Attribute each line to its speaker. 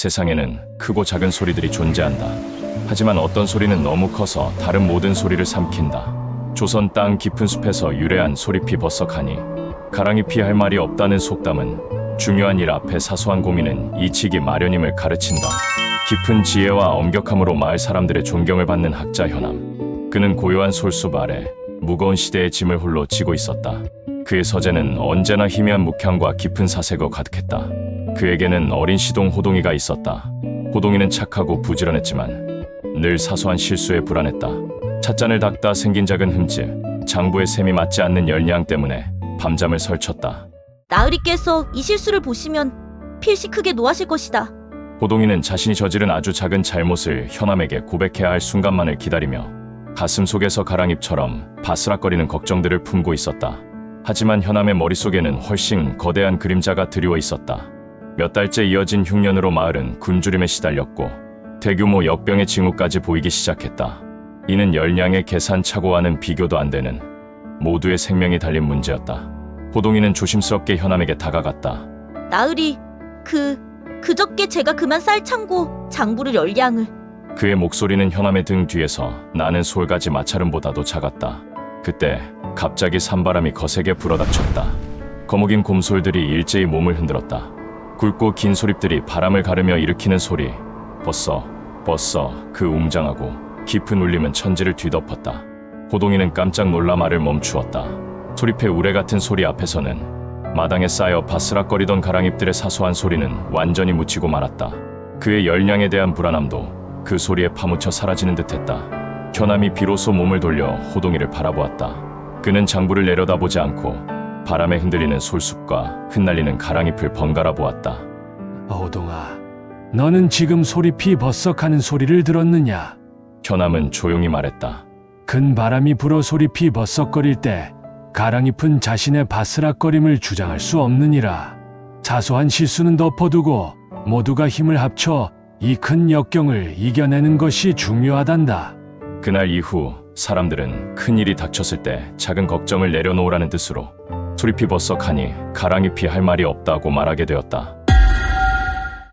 Speaker 1: 세상에는 크고 작은 소리들이 존재한다. 하지만 어떤 소리는 너무 커서 다른 모든 소리를 삼킨다. 조선 땅 깊은 숲에서 유래한 소리피 버석하니 가랑잎이 할 말이 없다는 속담은 중요한 일 앞에 사소한 고민은 이치기 마련임을 가르친다. 깊은 지혜와 엄격함으로 마을 사람들의 존경을 받는 학자 현암. 그는 고요한 솔숲 아래 무거운 시대의 짐을 홀로 지고 있었다. 그의 서재는 언제나 희미한 묵향과 깊은 사색어 가득했다. 그에게는 어린 시동 호동이가 있었다. 호동이는 착하고 부지런했지만 늘 사소한 실수에 불안했다. 찻잔을 닦다 생긴 작은 흠집, 장부의 셈이 맞지 않는 열량 때문에 밤잠을 설쳤다.
Speaker 2: 나으리께서 이 실수를 보시면 필시 크게 노하실 것이다.
Speaker 1: 호동이는 자신이 저지른 아주 작은 잘못을 현암에게 고백해야 할 순간만을 기다리며 가슴 속에서 가랑잎처럼 바스락거리는 걱정들을 품고 있었다. 하지만 현암의 머릿속에는 훨씬 거대한 그림자가 드리워 있었다. 몇 달째 이어진 흉년으로 마을은 굶주림에 시달렸고 대규모 역병의 징후까지 보이기 시작했다. 이는 열량의 계산착오와는 비교도 안 되는 모두의 생명이 달린 문제였다. 호동이는 조심스럽게 현암에게 다가갔다.
Speaker 2: 나으리, 그저께 제가 그만 쌀 창고 장부를 열량을.
Speaker 1: 그의 목소리는 현암의 등 뒤에서 나는 솔가지 마찰음보다도 작았다. 그때 갑자기 산바람이 거세게 불어닥쳤다. 거목인 곰솔들이 일제히 몸을 흔들었다. 굵고 긴 소립들이 바람을 가르며 일으키는 소리. 버써 그 웅장하고 깊은 울림은 천지를 뒤덮었다. 호동이는 깜짝 놀라 말을 멈추었다. 소립의 우레 같은 소리 앞에서는 마당에 쌓여 바스락거리던 가랑잎들의 사소한 소리는 완전히 묻히고 말았다. 그의 열량에 대한 불안함도 그 소리에 파묻혀 사라지는 듯했다. 현암이 비로소 몸을 돌려 호동이를 바라보았다. 그는 장부를 내려다보지 않고 바람에 흔들리는 솔숲과 흩날리는 가랑잎을 번갈아 보았다.
Speaker 3: 호동아, 너는 지금 소리피 버석하는 소리를 들었느냐?
Speaker 1: 현암은 조용히 말했다.
Speaker 3: 큰 바람이 불어 소리피 버석거릴 때 가랑잎은 자신의 바스락거림을 주장할 수 없느니라. 사소한 실수는 덮어두고 모두가 힘을 합쳐 이 큰 역경을 이겨내는 것이 중요하단다.
Speaker 1: 그날 이후 사람들은 큰 일이 닥쳤을 때 작은 걱정을 내려놓으라는 뜻으로 소리피 버석하니 가랑잎이 할 말이 없다고 말하게 되었다.